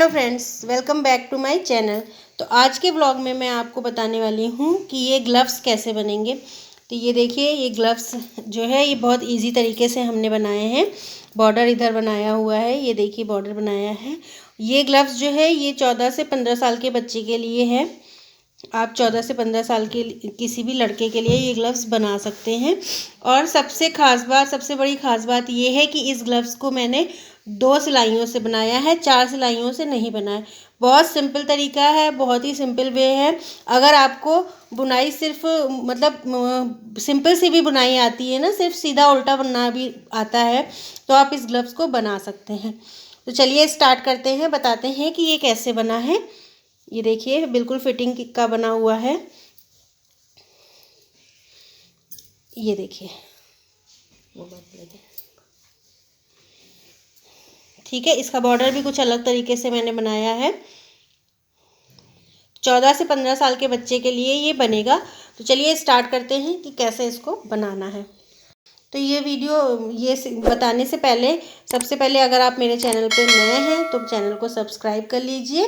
Hello friends, welcome back to my channel. तो आज के ब्लॉग में मैं आपको बताने वाली हूँ कि ये ग्लव्स कैसे बनेंगे। तो ये देखिए, ये ग्लव्स जो है ये बहुत इजी तरीके से हमने बनाए हैं। बॉर्डर इधर बनाया हुआ है, ये देखिए बॉर्डर बनाया है। ये ग्लव्स जो है ये 14 से 15 साल के बच्चे के लिए है। आप 14 से 15 साल के किसी भी लड़के के लिए ये ग्लव्स बना सकते हैं। और सबसे बड़ी ख़ास बात ये है कि इस ग्लव्स को मैंने 2 सिलाइयों से बनाया है, 4 सिलाइयों से नहीं बनाया। बहुत सिंपल तरीका है, बहुत ही सिंपल वे है। अगर आपको बुनाई सिर्फ सिंपल सी भी बुनाई आती है ना, सिर्फ सीधा उल्टा बनना भी आता है, तो आप इस ग्लव्स को बना सकते हैं। तो चलिए स्टार्ट करते हैं, बताते हैं कि ये कैसे बना है। ये देखिए बिल्कुल फिटिंग का बना हुआ है। ये देखिए, ठीक है। इसका बॉर्डर भी कुछ अलग तरीके से मैंने बनाया है। 14 से 15 साल के बच्चे के लिए ये बनेगा। तो चलिए स्टार्ट करते हैं कि कैसे इसको बनाना है। तो ये वीडियो बताने से पहले सबसे पहले अगर आप मेरे चैनल पे नए हैं तो चैनल को सब्सक्राइब कर लीजिए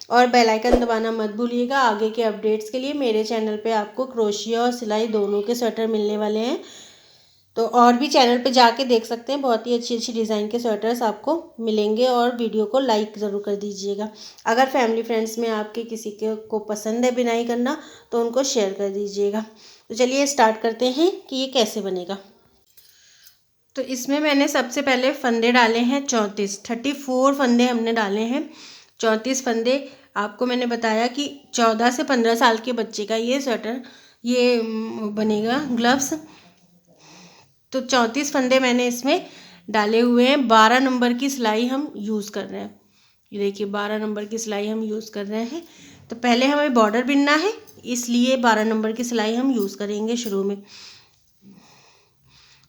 और बेल आइकन दबाना मत भूलिएगा। आगे के अपडेट्स के लिए मेरे चैनल पे आपको क्रोशिया और सिलाई दोनों के स्वेटर मिलने वाले हैं। तो और भी चैनल पे जाके देख सकते हैं, बहुत ही अच्छी अच्छी डिज़ाइन के स्वेटर्स आपको मिलेंगे। और वीडियो को लाइक ज़रूर कर दीजिएगा। अगर फैमिली फ्रेंड्स में आपके किसी को पसंद है बुनाई करना तो उनको शेयर कर दीजिएगा। तो चलिए स्टार्ट करते हैं कि ये कैसे बनेगा। तो इसमें मैंने सबसे पहले फंदे डाले हैं 34 फंदे हमने डाले हैं। 34 फंदे आपको मैंने बताया कि 14 से 15 साल के बच्चे का ये स्वेटर ये बनेगा ग्लव्स। तो 34 फंदे मैंने इसमें डाले हुए हैं। 12 नंबर की सिलाई हम यूज़ कर रहे हैं। ये देखिए 12 नंबर की सिलाई हम यूज़ कर रहे हैं। तो पहले हमें बॉर्डर बिनना है, इसलिए 12 नंबर की सिलाई हम यूज़ करेंगे शुरू में।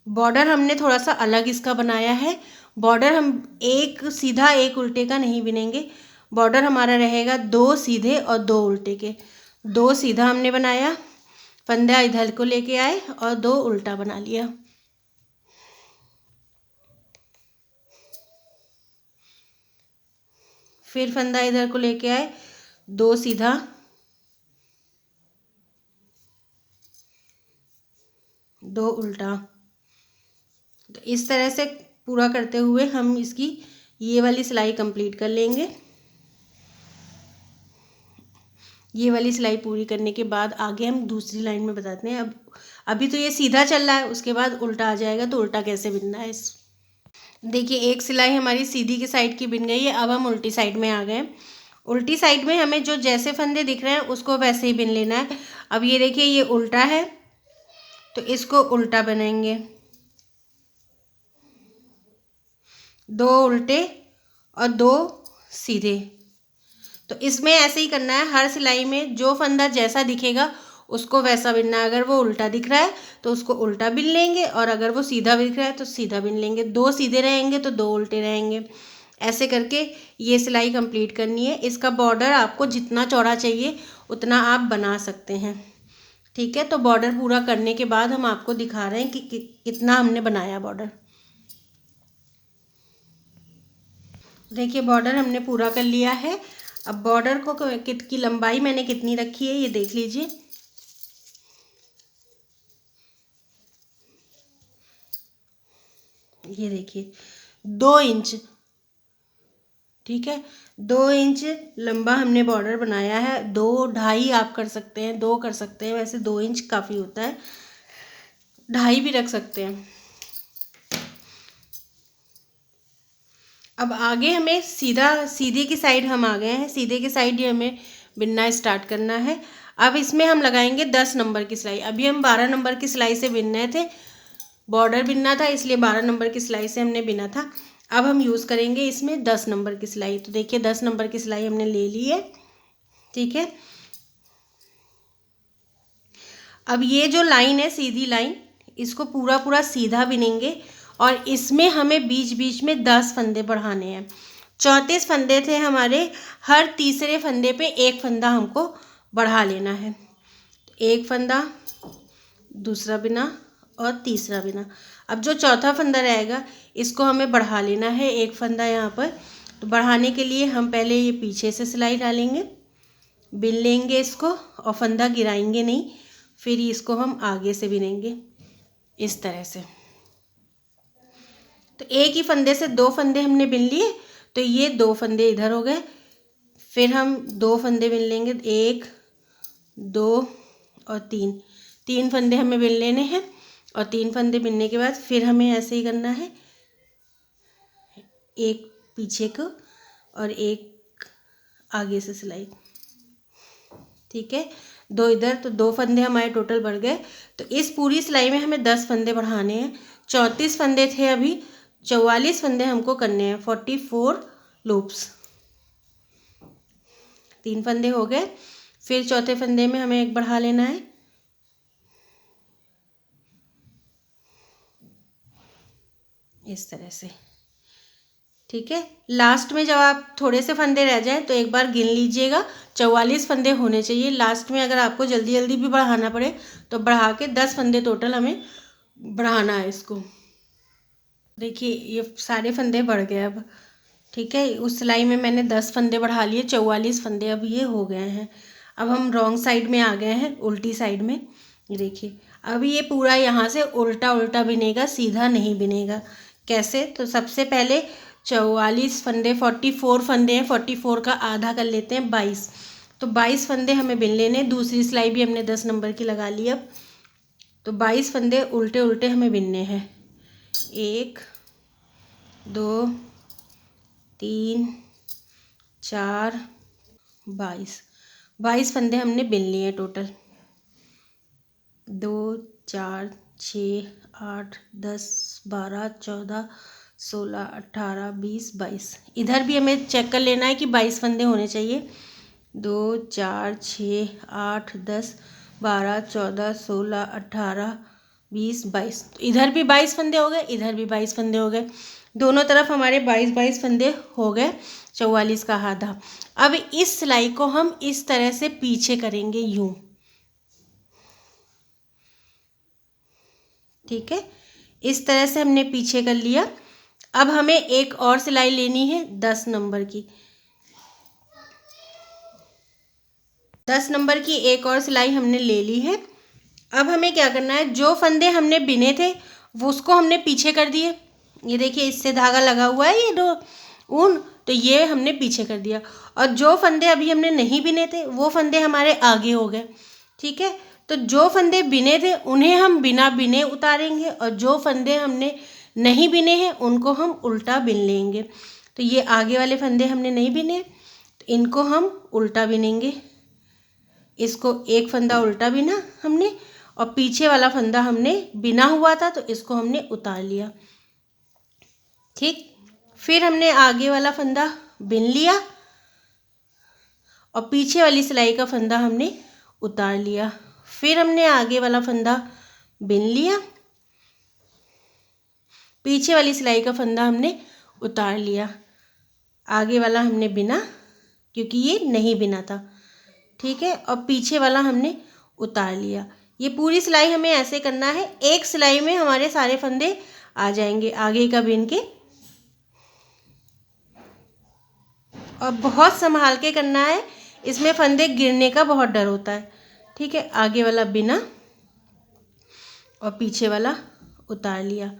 बॉर्डर हमने थोड़ा सा अलग इसका बनाया है। बॉर्डर हम एक सीधा एक उल्टे का नहीं बिनेंगे। बॉर्डर हमारा रहेगा 2 सीधे और 2 उल्टे के। 2 सीधा हमने बनाया, फंदा इधर को लेके आए और 2 उल्टा बना लिया। फिर फंदा इधर को लेके आए, 2 सीधा, 2 उल्टा। तो इस तरह से पूरा करते हुए हम इसकी ये वाली सिलाई कंप्लीट कर लेंगे। ये वाली सिलाई पूरी करने के बाद आगे हम दूसरी लाइन में बताते हैं। अभी तो ये सीधा चल रहा है, उसके बाद उल्टा आ जाएगा, तो उल्टा कैसे बिनना है इस देखिए एक सिलाई हमारी सीधी की साइड की बिन गई है। अब हम उल्टी साइड में आ गए। उल्टी साइड में हमें जो जैसे फंदे दिख रहे हैं उसको वैसे ही बिन लेना है। अब ये देखिए ये उल्टा है, तो इसको उल्टा बनाएंगे। 2 उल्टे और 2 सीधे। तो इसमें ऐसे ही करना है, हर सिलाई में जो फंदा जैसा दिखेगा उसको वैसा बिनना है। अगर वो उल्टा दिख रहा है तो उसको उल्टा बिन लेंगे, और अगर वो सीधा दिख रहा है तो सीधा बिन लेंगे। 2 सीधे रहेंगे तो 2 उल्टे रहेंगे। ऐसे करके ये सिलाई कंप्लीट करनी है। इसका बॉर्डर आपको जितना चौड़ा चाहिए उतना आप बना सकते हैं, ठीक है। तो बॉर्डर पूरा करने के बाद हम आपको दिखा रहे हैं कि कितना हमने बनाया बॉर्डर। देखिए बॉर्डर हमने पूरा कर लिया है। अब बॉर्डर को की लंबाई मैंने कितनी रखी है ये देख लीजिए। ये देखिए 2 इंच, ठीक है। 2 इंच लंबा हमने बॉर्डर बनाया है। 2 ढाई आप कर सकते हैं, 2 कर सकते हैं, वैसे 2 इंच काफ़ी होता है, ढाई भी रख सकते हैं। अब आगे हमें सीधे की साइड हम आ गए हैं। सीधे की साइड ही हमें बिनना स्टार्ट करना है। अब इसमें हम लगाएंगे 10 नंबर की सिलाई। अभी हम 12 नंबर की सिलाई से बिन रहे थे, बॉर्डर बिनना था इसलिए 12 नंबर की सिलाई से हमने बिना था। अब हम यूज़ करेंगे इसमें 10 नंबर की सिलाई। तो देखिए 10 नंबर की सिलाई हमने ले ली है, ठीक है। अब ये जो लाइन है सीधी लाइन, इसको पूरा सीधा बिनेंगे और इसमें हमें बीच बीच में 10 फंदे बढ़ाने हैं। 34 फंदे थे हमारे, हर तीसरे फंदे पे एक फंदा हमको बढ़ा लेना है। एक फंदा, दूसरा बिना और तीसरा बिना। अब जो चौथा फंदा रहेगा इसको हमें बढ़ा लेना है एक फंदा यहाँ पर। तो बढ़ाने के लिए हम पहले ये पीछे से सिलाई डालेंगे, बिन लेंगे इसको और फंदा गिराएंगे नहीं, फिर इसको हम आगे से बिनेंगे इस तरह से। तो एक ही फंदे से 2 फंदे हमने बिन लिए, तो ये 2 फंदे इधर हो गए। फिर हम 2 फंदे बिन लेंगे, 1 2 और 3, 3 फंदे हमें बिन लेने हैं। और 3 फंदे बिनने के बाद फिर हमें ऐसे ही करना है, एक पीछे को और एक आगे से सिलाई। ठीक है, 2 इधर, तो 2 फंदे हमारे टोटल बढ़ गए। तो इस पूरी सिलाई में हमें 10 फंदे बढ़ाने हैं। 34 फंदे थे अभी, 44 फंदे हमको करने हैं, 44 लूप्स। 3 फंदे हो गए, फिर चौथे फंदे में हमें एक बढ़ा लेना है, इस तरह से। ठीक है, लास्ट में जब आप थोड़े से फंदे रह जाएं तो एक बार गिन लीजिएगा, 44 फंदे होने चाहिए। लास्ट में अगर आपको जल्दी जल्दी भी बढ़ाना पड़े तो बढ़ा के 10 फंदे टोटल हमें बढ़ाना है इसको। देखिए ये सारे फंदे बढ़ गए अब। ठीक है, उस सिलाई में मैंने 10 फंदे बढ़ा लिए, 44 फंदे अब ये हो गए हैं। अब हम रॉन्ग साइड में आ गए हैं, उल्टी साइड में। ये देखिए, अब ये पूरा यहाँ से उल्टा उल्टा बिनेगा, सीधा नहीं बिनेगा। कैसे? तो सबसे पहले 44 फंदे, 44 फंदे हैं, 44 का आधा कर लेते हैं 22। तो 22 फंदे हमें बिन लेने। दूसरी सिलाई भी हमने 10 नंबर की लगा ली अब। तो 22 फंदे उल्टे उल्टे हमें बिनने हैं, 1 2 3 4 22 फंदे हमने बिन लिए टोटल। 2 4 6 8 10 12 14 16 18 20 22। इधर भी हमें चेक कर लेना है कि 22 फंदे होने चाहिए। 2 4 6 8 10 12 14 16 18 20 22। तो इधर भी 22 फंदे हो गए, इधर भी 22 फंदे हो गए। दोनों तरफ हमारे 22 फंदे हो गए, 44 का आधा। अब इस सिलाई को हम इस तरह से पीछे करेंगे, यूं। ठीक है, इस तरह से हमने पीछे कर लिया। अब हमें एक और सिलाई लेनी है 10 नंबर की। 10 नंबर की एक और सिलाई हमने ले ली है। अब हमें क्या करना है, जो फंदे हमने बिने थे वो उसको हमने पीछे कर दिए। ये देखिए, इससे धागा लगा हुआ है, ये दो ऊन, तो ये हमने पीछे कर दिया। और जो फंदे अभी हमने नहीं बिने थे वो फंदे हमारे आगे हो गए। ठीक है, तो जो फंदे बिने थे उन्हें हम बिना बिने उतारेंगे, और जो फंदे हमने नहीं बिने हैं उनको हम उल्टा बिन लेंगे। तो ये आगे वाले फंदे हमने नहीं बिने, तो इनको हम उल्टा बिनेंगे। इसको एक फंदा उल्टा बिना हमने, और पीछे वाला फंदा हमने बिना हुआ था तो इसको हमने उतार लिया। ठीक, फिर हमने आगे वाला फंदा बिन लिया और पीछे वाली सिलाई का फंदा हमने उतार लिया। फिर हमने आगे वाला फंदा बिन लिया, पीछे वाली सिलाई का फंदा हमने उतार लिया। आगे वाला हमने बिना, क्योंकि ये नहीं बिना था। ठीक है, और पीछे वाला हमने उतार लिया। ये पूरी सिलाई हमें ऐसे करना है, एक सिलाई में हमारे सारे फंदे आ जाएंगे आगे का बिन के। और बहुत संभाल के करना है, इसमें फंदे गिरने का बहुत डर होता है। ठीक है, आगे वाला बिना और पीछे वाला उतार लिया,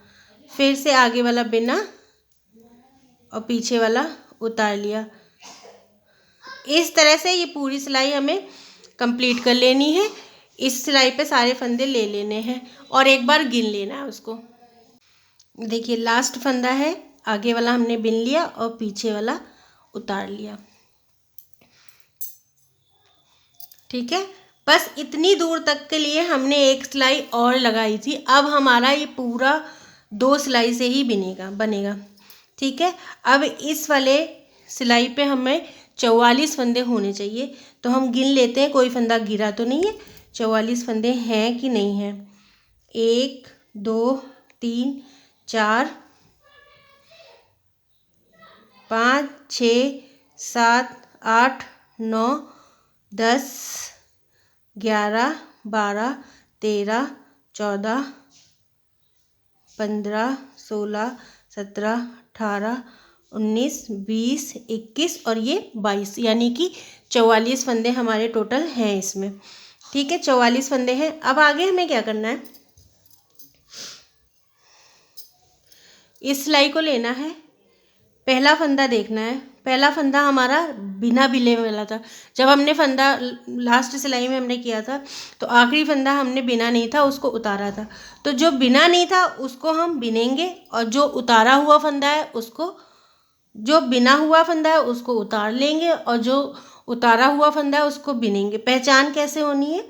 फिर से आगे वाला बिना और पीछे वाला उतार लिया। इस तरह से ये पूरी सिलाई हमें कंप्लीट कर लेनी है। इस सिलाई पे सारे फंदे ले लेने हैं और एक बार गिन लेना है उसको। देखिए, लास्ट फंदा है, आगे वाला हमने बिन लिया और पीछे वाला उतार लिया। ठीक है, बस इतनी दूर तक के लिए हमने एक सिलाई और लगाई थी। अब हमारा ये पूरा 2 सिलाई से ही बनेगा। ठीक है, अब इस वाले सिलाई पे हमें 44 फंदे होने चाहिए। तो हम गिन लेते हैं, कोई फंदा गिरा तो नहीं है, 44 फंदे हैं कि नहीं हैं। 1 2 3 4 5 6 7 8 9 10 11 12 13 14 15 16 17 18 19, 20, 21 और ये 22, यानी कि 44 फंदे हमारे टोटल हैं इसमें। ठीक है, 44 फंदे हैं। अब आगे हमें क्या करना है, इस सिलाई को लेना है, पहला फंदा देखना है। पहला फंदा हमारा बिना बिले वाला था। जब हमने फंदा लास्ट सिलाई में हमने किया था तो आखिरी फंदा हमने बिना नहीं था उसको उतारा था। तो जो बिना नहीं था उसको हम बिनेंगे और जो उतारा हुआ फंदा है उसको, जो बिना हुआ फंदा है उसको उतार लेंगे और जो उतारा हुआ फंदा है उसको बिनेंगे। पहचान कैसे होनी है,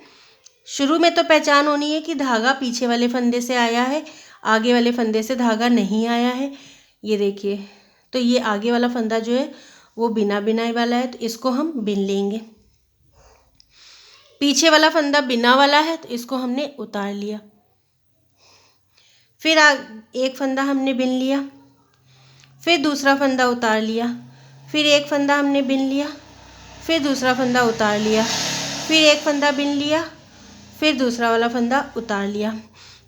शुरू में तो पहचान होनी है कि धागा पीछे वाले फंदे से आया है, आगे वाले फंदे से धागा नहीं आया है। ये देखिए, तो ये आगे वाला फंदा जो है वो बिना बिनाई वाला है, तो इसको हम बिन लेंगे। पीछे वाला फंदा बिना वाला है तो इसको हमने उतार लिया। फिर एक फंदा हमने बिन लिया, फिर दूसरा फंदा उतार लिया, फिर एक फंदा हमने बिन लिया, फिर दूसरा फंदा उतार लिया, फिर एक फंदा बिन लिया, फिर दूसरा वाला फंदा उतार लिया।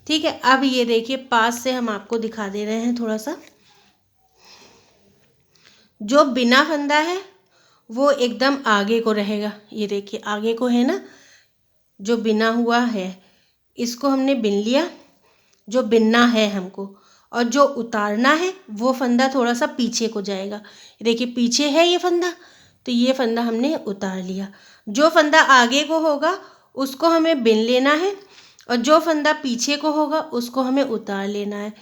ठीक है, अब ये देखिए पास से हम आपको दिखा दे रहे हैं थोड़ा सा। जो बिना फंदा है वो एकदम आगे को रहेगा, ये देखिए आगे को है ना, जो बिना हुआ है इसको हमने बिन लिया, जो बिनना है हमको, और जो उतारना है वो फंदा थोड़ा सा पीछे को जाएगा। देखिए पीछे है ये फंदा, तो ये फंदा हमने उतार लिया। जो फंदा आगे को होगा उसको हमें बिन लेना है और जो फंदा पीछे को होगा उसको हमें उतार लेना है।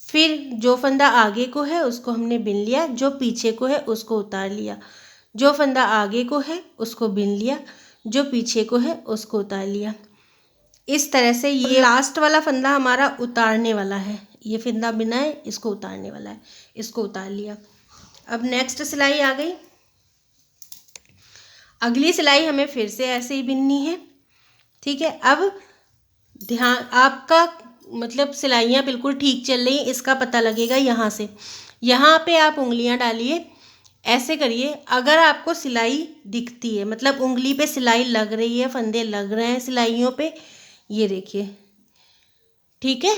फिर जो फंदा आगे को है उसको हमने बिन लिया, जो पीछे को है उसको उतार लिया, जो फंदा आगे को है उसको बिन लिया, जो पीछे को है उसको उतार लिया। इस तरह से ये लास्ट वाला फंदा हमारा उतारने वाला है, ये फंदा बिना है इसको उतारने वाला है, इसको उतार लिया। अब नेक्स्ट सिलाई आ गई। अगली सिलाई हमें फिर से ऐसे ही बिननी है। ठीक है, अब ध्यान आपका मतलब सिलाइयाँ बिल्कुल ठीक चल रही हैं इसका पता लगेगा यहाँ से। यहाँ पे आप उंगलियाँ डालिए, ऐसे करिए। अगर आपको सिलाई दिखती है, मतलब उंगली पे सिलाई लग रही है, फंदे लग रहे हैं सिलाइयों पे, ये देखिए, ठीक है,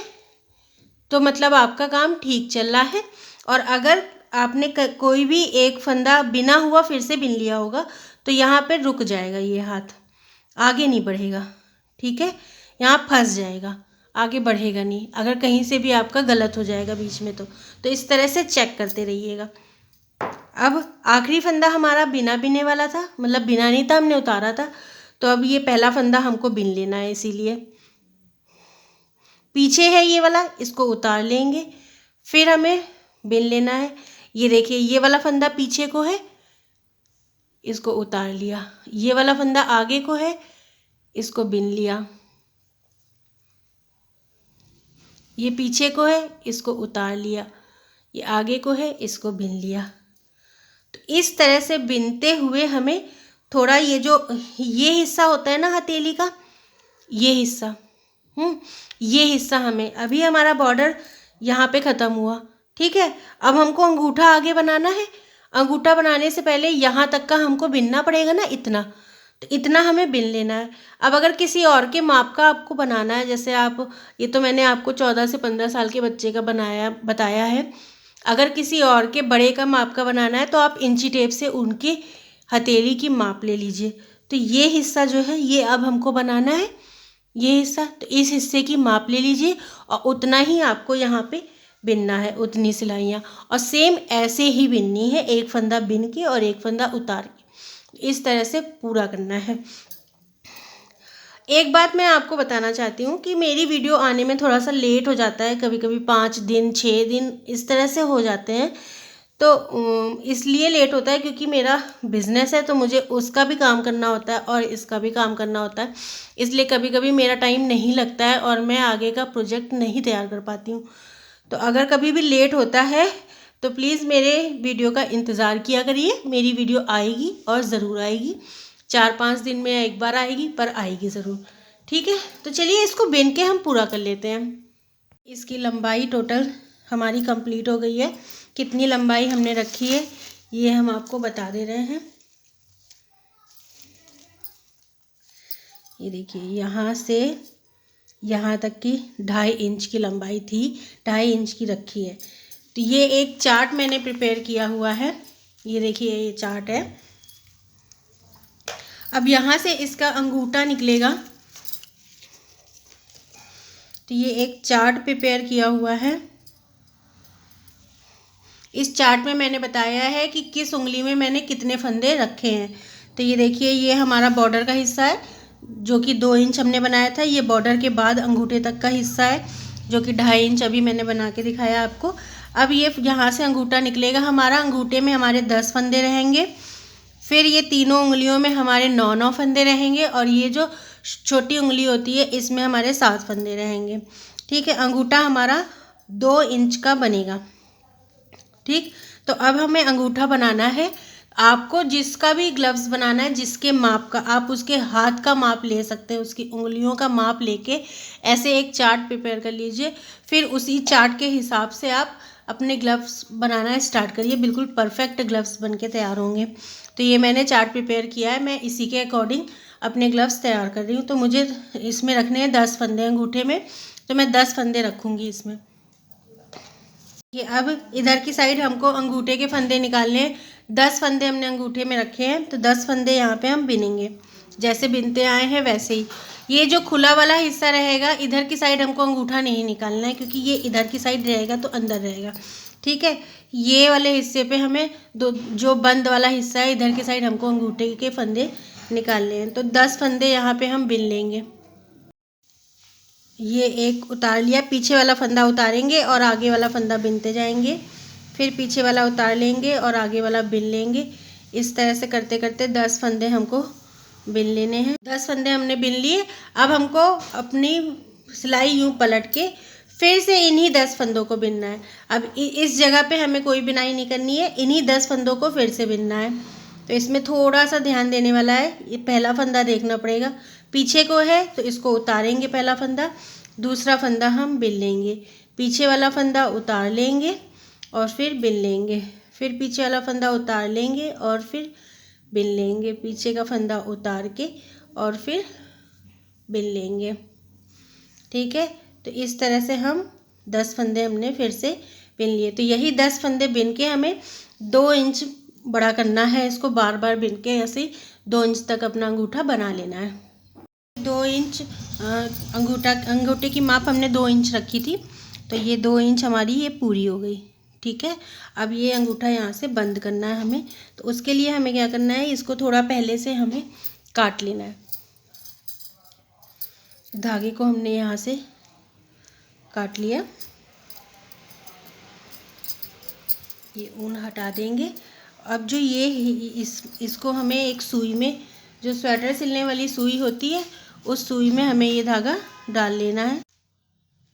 तो मतलब आपका काम ठीक चल रहा है। और अगर आपने कोई भी एक फंदा बिना हुआ फिर से बिन लिया होगा तो यहाँ पे रुक जाएगा, ये हाथ आगे नहीं बढ़ेगा। ठीक है, यहाँ फंस जाएगा, आगे बढ़ेगा नहीं। अगर कहीं से भी आपका गलत हो जाएगा बीच में तो इस तरह से चेक करते रहिएगा। अब आखिरी फंदा हमारा बिना बिने वाला था, मतलब बिना नहीं था, हमने उतारा था। तो अब ये पहला फंदा हमको बिन लेना है, इसीलिए पीछे है ये वाला, इसको उतार लेंगे, फिर हमें बिन लेना है। ये देखिए ये वाला फंदा पीछे को है, इसको उतार लिया। ये वाला फंदा आगे को है, इसको बिन लिया। ये पीछे को है, इसको उतार लिया। ये आगे को है, इसको बिन लिया। तो इस तरह से बिनते हुए हमें थोड़ा ये जो ये हिस्सा होता है ना हथेली का, ये हिस्सा ये हिस्सा हमें, अभी हमारा बॉर्डर यहाँ पे ख़त्म हुआ। ठीक है, अब हमको अंगूठा आगे बनाना है। अंगूठा बनाने से पहले यहाँ तक का हमको बिनना पड़ेगा ना, इतना, तो इतना हमें बिन लेना है। अब अगर किसी और के माप का आपको बनाना है, जैसे आप, ये तो मैंने आपको 14 से 15 साल के बच्चे का बताया है। अगर किसी और के बड़े का माप का बनाना है तो आप इंची टेप से उनकी हथेली की माप ले लीजिए। तो ये हिस्सा जो है ये अब हमको बनाना है, ये हिस्सा, तो इस हिस्से की माप ले लीजिए और उतना ही आपको यहाँ पे बिनना है, उतनी सिलाइयाँ। और सेम ऐसे ही बिननी है, एक फंदा बिन के और एक फंदा उतार के, इस तरह से पूरा करना है। एक बात मैं आपको बताना चाहती हूँ कि मेरी वीडियो आने में थोड़ा सा लेट हो जाता है, कभी कभी 5 दिन 6 दिन इस तरह से हो जाते हैं। तो इसलिए लेट होता है क्योंकि मेरा बिज़नेस है, तो मुझे उसका भी काम करना होता है और इसका भी काम करना होता है, इसलिए कभी कभी मेरा टाइम नहीं लगता है और मैं आगे का प्रोजेक्ट नहीं तैयार कर पाती हूँ। तो अगर कभी भी लेट होता है तो प्लीज़ मेरे वीडियो का इंतज़ार किया करिए। मेरी वीडियो आएगी और ज़रूर आएगी, 4-5 दिन में एक बार आएगी, पर आएगी ज़रूर। ठीक है, तो चलिए इसको बिन के हम पूरा कर लेते हैं। इसकी लंबाई टोटल हमारी कंप्लीट हो गई है। कितनी लंबाई हमने रखी है ये हम आपको बता दे रहे हैं। ये देखिए यहाँ से यहाँ तक की 2.5 इंच की लंबाई थी, 2.5 इंच की रखी है। तो ये एक चार्ट मैंने प्रिपेयर किया हुआ है, ये देखिए ये चार्ट है। अब यहाँ से इसका अंगूठा निकलेगा। तो ये एक चार्ट प्रिपेयर किया हुआ है। इस चार्ट में मैंने बताया है कि किस उंगली में मैंने कितने फंदे रखे हैं। तो ये देखिए ये हमारा बॉर्डर का हिस्सा है जो कि 2 इंच हमने बनाया था। ये बॉर्डर के बाद अंगूठे तक का हिस्सा है जो कि 2.5 इंच अभी मैंने बना के दिखाया आपको। अब ये यहाँ से अंगूठा निकलेगा हमारा, अंगूठे में हमारे 10 फंदे रहेंगे। फिर ये तीनों उंगलियों में हमारे 9 फंदे रहेंगे और ये जो छोटी उंगली होती है इसमें हमारे 7 फंदे रहेंगे। ठीक है, अंगूठा हमारा 2 इंच का बनेगा। ठीक, तो अब हमें अंगूठा बनाना है। आपको जिसका भी ग्लव्स बनाना है, जिसके माप का, आप उसके हाथ का माप ले सकते हैं, उसकी उंगलियों का माप लेके ऐसे एक चार्ट प्रिपेयर कर लीजिए। फिर उसी चार्ट के हिसाब से आप अपने ग्लव्स बनाना स्टार्ट करिए, बिल्कुल परफेक्ट ग्लव्स बन के तैयार होंगे। तो ये मैंने चार्ट प्रिपेयर किया है, मैं इसी के अकॉर्डिंग अपने ग्लव्स तैयार कर रही हूँ। तो मुझे इसमें रखने हैं 10 फंदे अंगूठे में, तो मैं 10 फंदे रखूँगी इसमें। ये अब इधर की साइड हमको अंगूठे के फंदे निकालने हैं। 10 फंदे हमने अंगूठे में रखे हैं, तो 10 फंदे यहाँ पे हम बिनेंगे, जैसे बिनते आए हैं वैसे ही। ये जो खुला वाला हिस्सा रहेगा, इधर की साइड हमको अंगूठा नहीं निकालना है क्योंकि ये इधर की साइड रहेगा तो अंदर रहेगा। ठीक है, ये वाले हिस्से पे हमें जो बंद वाला हिस्सा है इधर की साइड हमको अंगूठे के फंदे निकालने हैं। तो 10 फंदे यहाँ पे हम बिन लेंगे। ये एक उतार लिया, पीछे वाला फंदा उतारेंगे और आगे वाला फंदा बिनते जाएंगे, फिर पीछे वाला उतार लेंगे और आगे वाला बिन लेंगे। इस तरह से करते करते 10 फंदे हमको बिन लेने हैं। 10 फंदे हमने बिन लिए। अब हमको अपनी सिलाई यूँ पलट के फिर से इन्हीं 10 फंदों को बिनना है। अब इस जगह पे हमें कोई बिनाई नहीं करनी है, इन्हीं 10 फंदों को फिर से बिनना है। तो इसमें थोड़ा सा ध्यान देने वाला है, ये पहला फंदा देखना पड़ेगा, पीछे को है तो इसको उतारेंगे पहला फंदा, दूसरा फंदा हम बिन लेंगे, पीछे वाला फंदा उतार लेंगे और फिर बिन लेंगे, फिर पीछे वाला फंदा उतार लेंगे और फिर बिन लेंगे, पीछे का फंदा उतार के और फिर बिन लेंगे। ठीक है, तो इस तरह से हम 10 फंदे हमने फिर से बिन लिए। तो यही 10 फंदे बिन के हमें 2 इंच बड़ा करना है, इसको बार बार बिन के ऐसे 2 इंच तक अपना अंगूठा बना लेना है। 2 इंच अंगूठे की माप हमने 2 इंच रखी थी, तो ये 2 इंच हमारी ये पूरी हो गई। ठीक है, अब ये अंगूठा यहाँ से बंद करना है हमें। तो उसके लिए हमें क्या करना है, इसको थोड़ा पहले से हमें काट लेना है। धागे को हमने यहाँ से काट लिया, ये ऊन हटा देंगे। अब जो ये इसको हमें एक सुई में, जो स्वेटर सिलने वाली सुई होती है, उस सुई में हमें ये धागा डाल लेना है।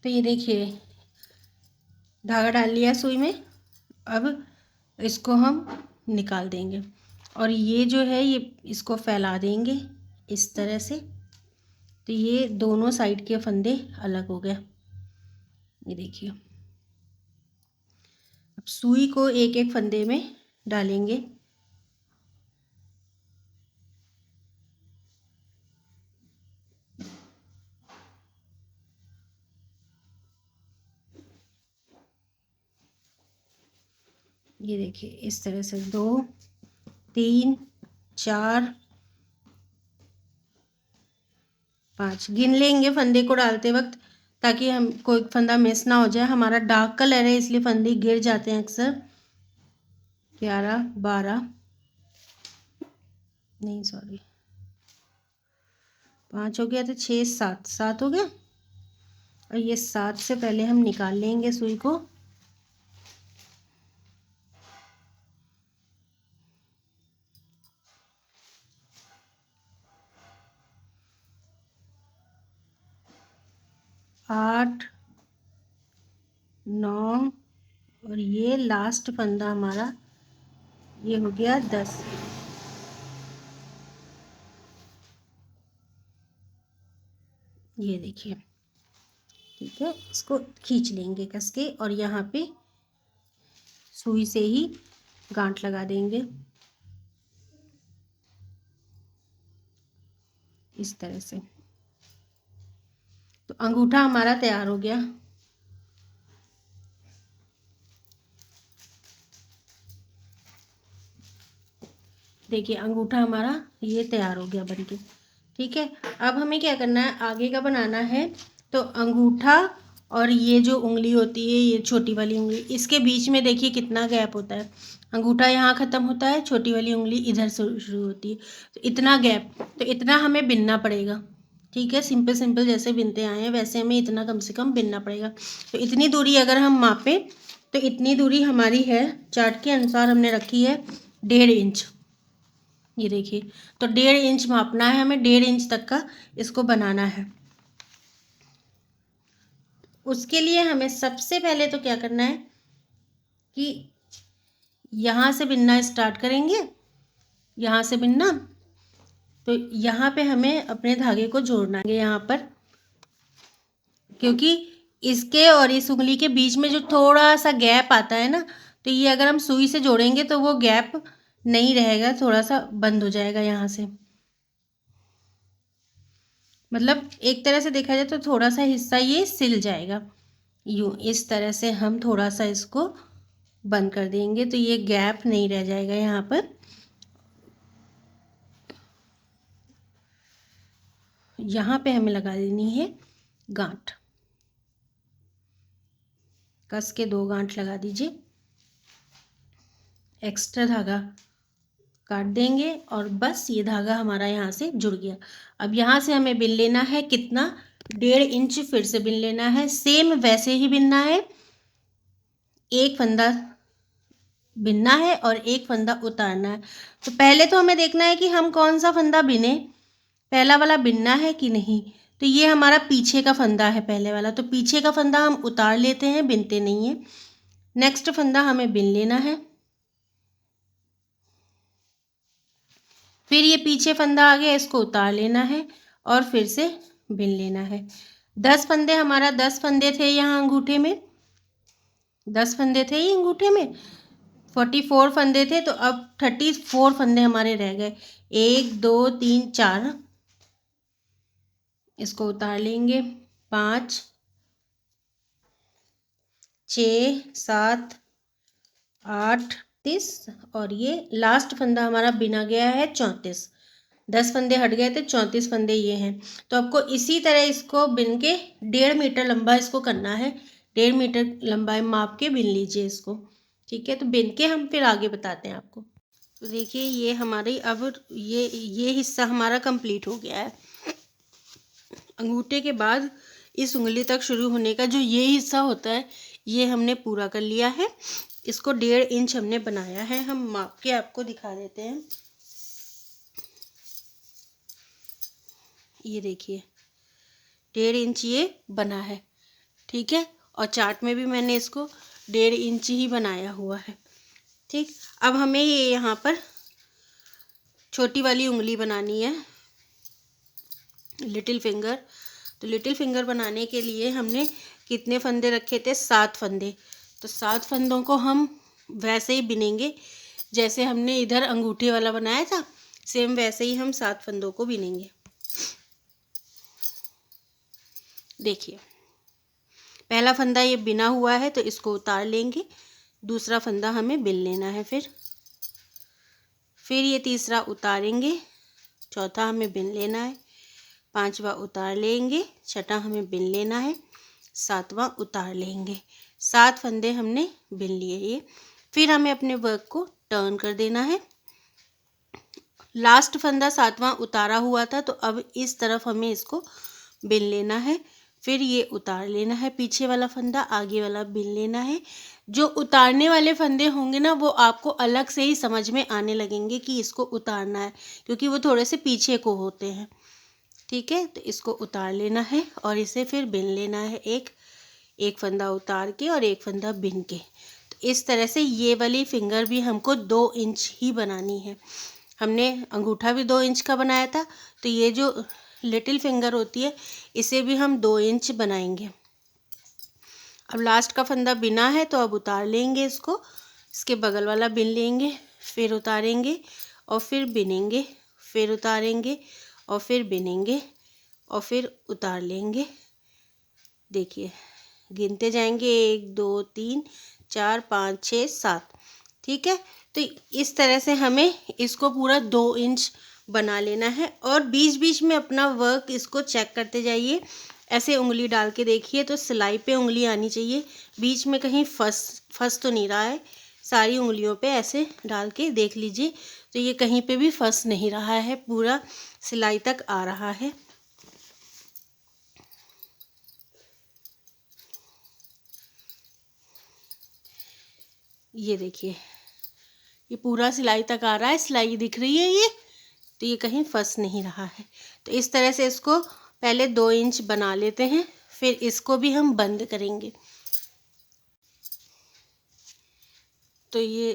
तो ये देखिए धागा डाल लिया सुई में। अब इसको हम निकाल देंगे और ये जो है ये इसको फैला देंगे इस तरह से। तो ये दोनों साइड के फंदे अलग हो गए, ये देखिए। अब सुई को एक एक फंदे में डालेंगे। ये देखिए इस तरह से 2 3 4 5 गिन लेंगे फंदे को डालते वक्त, ताकि हम कोई फंदा मिस ना हो जाए। हमारा डार्क कलर है इसलिए फंदे गिर जाते हैं अक्सर। 11 12 नहीं सॉरी 5 हो गया, तो 6 7 हो गया। और ये 7 से पहले हम निकाल लेंगे सुई को। आठ 9 और ये लास्ट फंदा हमारा ये हो गया 10। ये देखिए, ठीक है, इसको खींच लेंगे कस के और यहाँ पे सुई से ही गांठ लगा देंगे इस तरह से। तो अंगूठा हमारा तैयार हो गया। देखिए अंगूठा हमारा ये तैयार हो गया बनके। ठीक है, अब हमें क्या करना है, आगे का बनाना है। तो अंगूठा और ये जो उंगली होती है, ये छोटी वाली उंगली, इसके बीच में देखिए कितना गैप होता है। अंगूठा यहाँ ख़त्म होता है, छोटी वाली उंगली इधर से शुरू होती है, तो इतना गैप, तो इतना हमें बिनना पड़ेगा। ठीक है, सिंपल सिंपल जैसे बिनते आए हैं वैसे हमें इतना कम से कम बिनना पड़ेगा। तो इतनी दूरी अगर हम मापें तो इतनी दूरी हमारी है, चार्ट के अनुसार हमने रखी है 1.5 इंच। ये देखिए, तो 1.5 इंच मापना है हमें, 1.5 इंच तक का इसको बनाना है। उसके लिए हमें सबसे पहले तो क्या करना है कि यहाँ से बिनना स्टार्ट करेंगे, यहाँ से बिनना। तो यहाँ पे हमें अपने धागे को जोड़ना है यहाँ पर, क्योंकि इसके और इस उंगली के बीच में जो थोड़ा सा गैप आता है ना, तो ये अगर हम सुई से जोड़ेंगे तो वो गैप नहीं रहेगा, थोड़ा सा बंद हो जाएगा यहाँ से। मतलब एक तरह से देखा जाए तो थोड़ा सा हिस्सा ये सिल जाएगा। यूँ इस तरह से हम थोड़ा सा इसको बंद कर देंगे तो ये गैप नहीं रह जाएगा यहाँ पर। यहाँ पे हमें लगा देनी है गांठ, कस के 2 गांठ लगा दीजिए। एक्स्ट्रा धागा काट देंगे और बस ये धागा हमारा यहाँ से जुड़ गया। अब यहाँ से हमें बिन लेना है कितना, 1.5 इंच फिर से बिन लेना है। सेम वैसे ही बिनना है, एक फंदा बिनना है और एक फंदा उतारना है। तो पहले तो हमें देखना है कि हम कौन सा फंदा बिने, पहला वाला बिनना है कि नहीं। तो ये हमारा पीछे का फंदा है पहले वाला, तो पीछे का फंदा हम उतार लेते हैं, बिनते नहीं है। नेक्स्ट फंदा हमें बिन लेना है, फिर ये पीछे फंदा आ गया, इसको उतार लेना है और फिर से बिन लेना है। 10 फंदे, हमारा 10 फंदे थे यहाँ अंगूठे में, 10 फंदे थे ये अंगूठे में, 44 फंदे थे, तो अब 34 फंदे हमारे रह गए। 1 2 3 4, इसको उतार लेंगे। 5 6 7 8 30, और ये लास्ट फंदा हमारा बिना गया है 34। 10 फंदे हट गए थे, 34 फंदे ये हैं। तो आपको इसी तरह इसको बिन के 1.5 मीटर लंबा इसको करना है। 1.5 मीटर लंबाई माप के बिन लीजिए इसको। ठीक है, तो बिन के हम फिर आगे बताते हैं आपको। तो देखिए ये हमारी अब ये हिस्सा हमारा कंप्लीट हो गया है। अंगूठे के बाद इस उंगली तक शुरू होने का जो ये हिस्सा होता है ये हमने पूरा कर लिया है। इसको 1.5 इंच हमने बनाया है, हम माप के आपको दिखा देते हैं। ये देखिए 1.5 इंच ये बना है। ठीक है, और चार्ट में भी मैंने इसको 1.5 इंच ही बनाया हुआ है। ठीक, अब हमें ये यहाँ पर छोटी वाली उंगली बनानी है, लिटिल फिंगर। तो लिटिल फिंगर बनाने के लिए हमने कितने फंदे रखे थे, 7 फंदे। तो 7 फंदों को हम वैसे ही बिनेंगे जैसे हमने इधर अंगूठे वाला बनाया था, सेम वैसे ही हम 7 फंदों को बिनेंगे। देखिए पहला फंदा ये बिना हुआ है तो इसको उतार लेंगे, दूसरा फंदा हमें बिन लेना है, फिर ये तीसरा उतारेंगे, चौथा हमें बिन लेना है, पांचवा उतार लेंगे, छठा हमें बिन लेना है, सातवां उतार लेंगे। 7 फंदे हमने बिन लिए ये। फिर हमें अपने वर्क को टर्न कर देना है। लास्ट फंदा 7वां उतारा हुआ था, तो अब इस तरफ हमें इसको बिन लेना है, फिर ये उतार लेना है पीछे वाला फंदा, आगे वाला बिन लेना है। जो उतारने वाले फंदे होंगे ना वो आपको अलग से ही समझ में आने लगेंगे कि इसको उतारना है, क्योंकि वो थोड़े से पीछे को होते हैं। ठीक है, तो इसको उतार लेना है और इसे फिर बिन लेना है, एक फंदा उतार के और एक फंदा बिन के। तो इस तरह से ये वाली फिंगर भी हमको 2 इंच ही बनानी है। हमने अंगूठा भी 2 इंच का बनाया था, तो ये जो लिटिल फिंगर होती है इसे भी हम 2 इंच बनाएंगे। अब लास्ट का फंदा बिना है तो अब उतार लेंगे इसको, इसके बगल वाला बिन लेंगे, फिर उतारेंगे और फिर बिनेंगे, फिर उतारेंगे और फिर बिनेंगे और फिर उतार लेंगे। देखिए गिनते जाएंगे 1 2 3 4 5 6 7। ठीक है। तो इस तरह से हमें इसको पूरा 2 इंच बना लेना है और बीच बीच में अपना वर्क इसको चेक करते जाइए। ऐसे उंगली डाल के देखिए तो सिलाई पे उंगली आनी चाहिए, बीच में कहीं फंस तो नहीं रहा है। सारी उंगलियों पे ऐसे डाल के देख लीजिए तो ये कहीं पे भी फंस नहीं रहा है, पूरा सिलाई तक आ रहा है। ये देखिए ये पूरा सिलाई तक आ रहा है, सिलाई दिख रही है ये, तो ये कहीं फंस नहीं रहा है। तो इस तरह से इसको पहले 2 इंच बना लेते हैं, फिर इसको भी हम बंद करेंगे। तो ये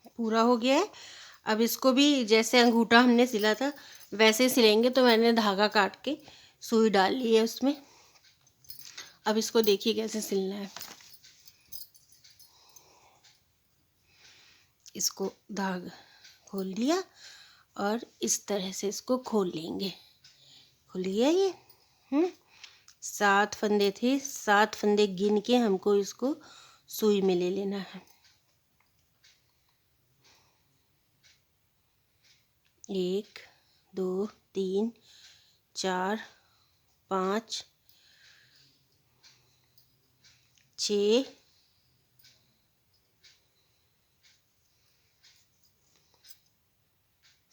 पूरा हो गया है। अब इसको भी जैसे अंगूठा हमने सिला था वैसे सिलेंगे। तो मैंने धागा काट के सुई डाल ली है उसमें। अब इसको देखिए कैसे सिलना है। इसको धागा खोल लिया और इस तरह से इसको खोल लेंगे। खुल गया ये। 7 फंदे थे, 7 फंदे गिन के हमको इसको सुई में ले लेना है। 1 2 3 4 5 6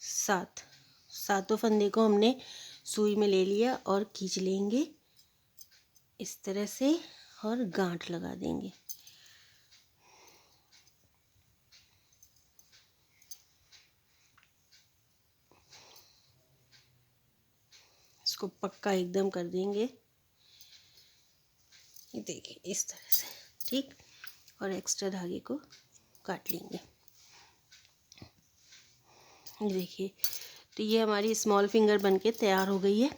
7, सातों फंदे को हमने सुई में ले लिया और खींच लेंगे इस तरह से और गांठ लगा देंगे। इसको पक्का एकदम कर देंगे। ये देखिए इस तरह से, ठीक। और एक्स्ट्रा धागे को काट लेंगे। ये देखिए तो ये हमारी स्मॉल फिंगर बनके तैयार हो गई है।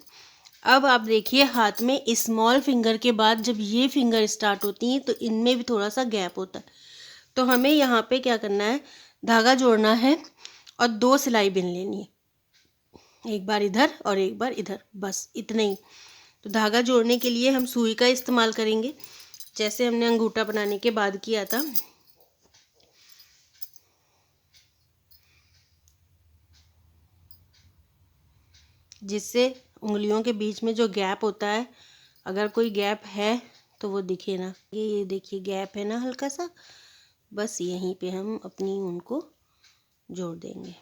अब आप देखिए हाथ में स्मॉल फिंगर के बाद जब ये फिंगर स्टार्ट होती हैं तो इनमें भी थोड़ा सा गैप होता है। तो हमें यहाँ पे क्या करना है, धागा जोड़ना है और 2 सिलाई बिन लेनी है, एक बार इधर और एक बार इधर, बस इतना ही। तो धागा जोड़ने के लिए हम सुई का इस्तेमाल करेंगे जैसे हमने अंगूठा बनाने के बाद किया था। जिससे उंगलियों के बीच में जो गैप होता है, अगर कोई गैप है तो वो दिखे ना। ये देखिए गैप है ना हल्का सा, बस यहीं पे हम अपनी ऊन को जोड़ देंगे।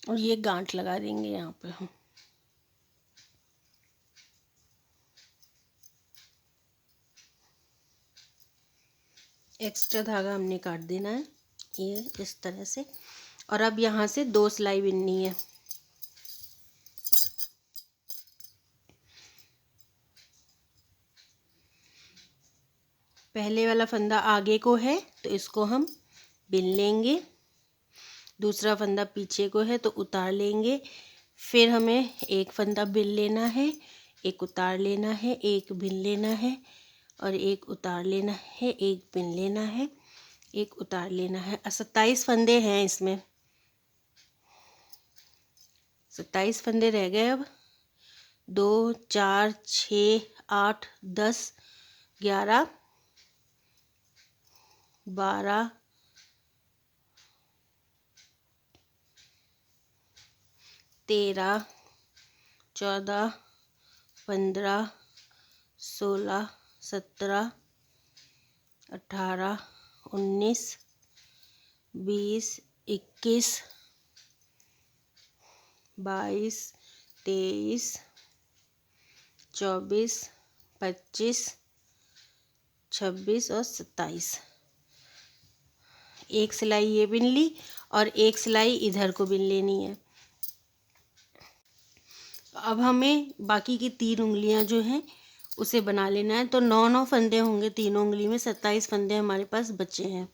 और ये गांठ लगा देंगे यहाँ पे हम। एक्स्ट्रा धागा हमने काट देना है ये इस तरह से। और अब यहाँ से 2 सिलाई बिननी है। पहले वाला फंदा आगे को है तो इसको हम बिन लेंगे, दूसरा फंदा पीछे को है तो उतार लेंगे। फिर हमें एक फंदा बिन लेना है, एक उतार लेना है, एक बिन लेना है और एक उतार लेना है, एक बिन लेना है, एक उतार लेना है। 27 फंदे हैं इसमें, 27 फंदे रह गए। अब 2 4 6 8 10 11 12 13 14 15 16 17 18 19 20 21 22 23 24 25 26 और 27। एक सिलाई ये बिन ली और एक सिलाई इधर को बिन लेनी है। अब हमें बाकी की 3 उंगलियां जो हैं उसे बना लेना है। तो 9 फंदे होंगे तीनों उंगली में, 27 फंदे हमारे पास बचे हैं।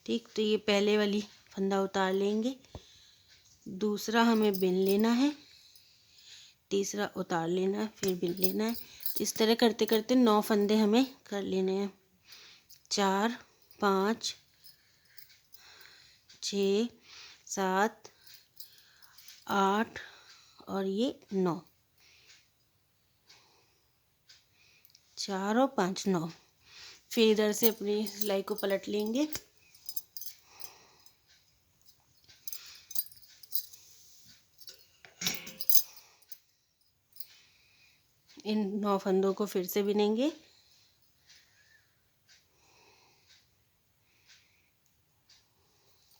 ठीक, तो ये पहले वाली फंदा उतार लेंगे, दूसरा हमें बिन लेना है, तीसरा उतार लेना है, फिर बिन लेना है। तो इस तरह करते करते 9 फंदे हमें कर लेने हैं। 4, 5, 6, 7, 8 और ये 9, 4 और 5, 9। फिर इधर से अपनी सिलाई को पलट लेंगे। इन 9 फंदों को फिर से बिनेंगे।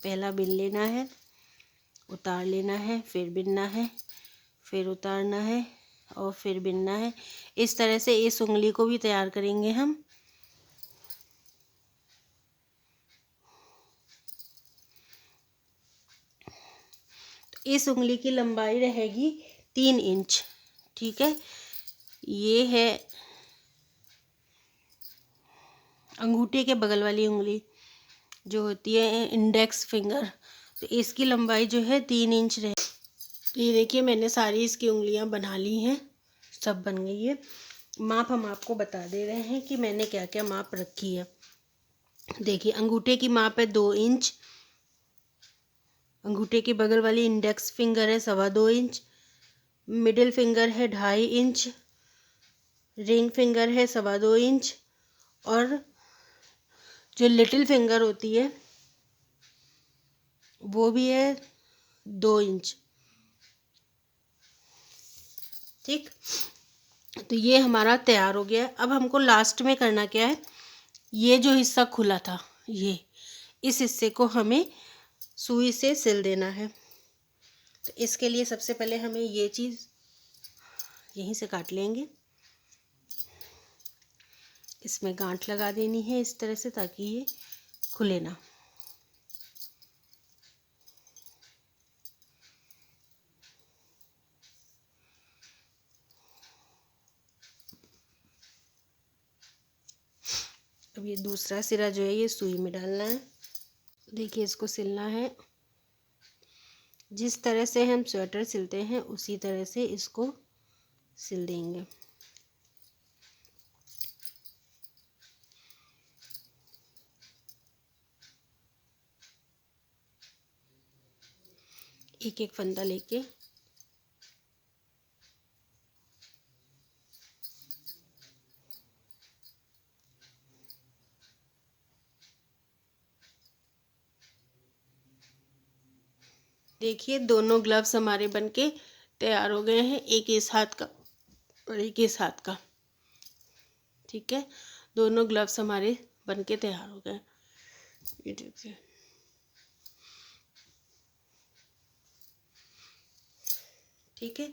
पहला बिन लेना है, उतार लेना है, फिर बिनना है, फिर उतारना है और फिर बिनना है। इस तरह से इस उंगली को भी तैयार करेंगे हम। तो इस उंगली की लंबाई रहेगी 3 इंच। ठीक है, ये है अंगूठे के बगल वाली उंगली जो होती है इंडेक्स फिंगर। तो इसकी लंबाई जो है 3 इंच रहे। तो ये देखिए मैंने सारी इसकी उंगलियां बना ली हैं, सब बन गई है। माप हम आपको बता दे रहे हैं कि मैंने क्या क्या माप रखी है। देखिए अंगूठे की माप है 2 इंच, अंगूठे के बगल वाली इंडेक्स फिंगर है 2.25 इंच, मिडिल फिंगर है 2.5 इंच, रिंग फिंगर है 2.25 इंच और जो लिटिल फिंगर होती है वो भी है 2 इंच। ठीक, तो ये हमारा तैयार हो गया है। अब हमको लास्ट में करना क्या है, ये जो हिस्सा खुला था ये, इस हिस्से को हमें सुई से सिल देना है। तो इसके लिए सबसे पहले हमें ये चीज़ यहीं से काट लेंगे, इसमें गांठ लगा देनी है इस तरह से ताकि ये खुले ना। अब ये दूसरा सिरा जो है ये सुई में डालना है। देखिए इसको सिलना है, जिस तरह से हम स्वेटर सिलते हैं उसी तरह से इसको सिल देंगे। एक एक फंदा लेके देखिए दोनों ग्लव्स हमारे बनके तैयार हो गए हैं, एक इस हाथ का और एक इस हाथ का। ठीक है, दोनों ग्लव्स हमारे बनके तैयार हो गए। ये देखिए, ठीक है।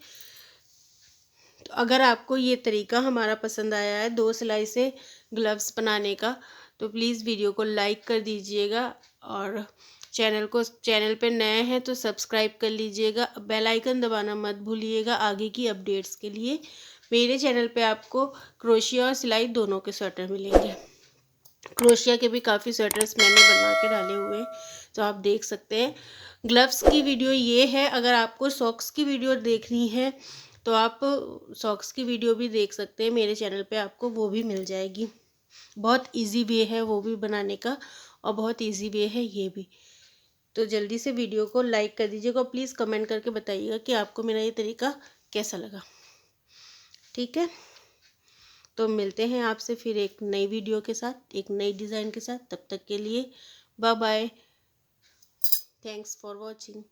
तो अगर आपको ये तरीका हमारा पसंद आया है 2 सिलाई से ग्लव्स बनाने का, तो प्लीज़ वीडियो को लाइक कर दीजिएगा और चैनल पे नए हैं तो सब्सक्राइब कर लीजिएगा। बेल आइकन दबाना मत भूलिएगा आगे की अपडेट्स के लिए। मेरे चैनल पे आपको क्रोशिया और सिलाई दोनों के स्वेटर मिलेंगे। क्रोशिया के भी काफ़ी स्वेटर्स मैंने बना के डाले हुए हैं, तो आप देख सकते हैं। ग्लव्स की वीडियो ये है, अगर आपको सॉक्स की वीडियो देखनी है तो आप सॉक्स की वीडियो भी देख सकते हैं, मेरे चैनल पे आपको वो भी मिल जाएगी। बहुत इजी वे है वो भी बनाने का और बहुत इजी वे है ये भी। तो जल्दी से वीडियो को लाइक कर दीजिएगा और प्लीज़ कमेंट करके बताइएगा कि आपको मेरा ये तरीका कैसा लगा। ठीक है, तो मिलते हैं आपसे फिर एक नई वीडियो के साथ, एक नई डिज़ाइन के साथ। तब तक के लिए bye bye, thanks for watching.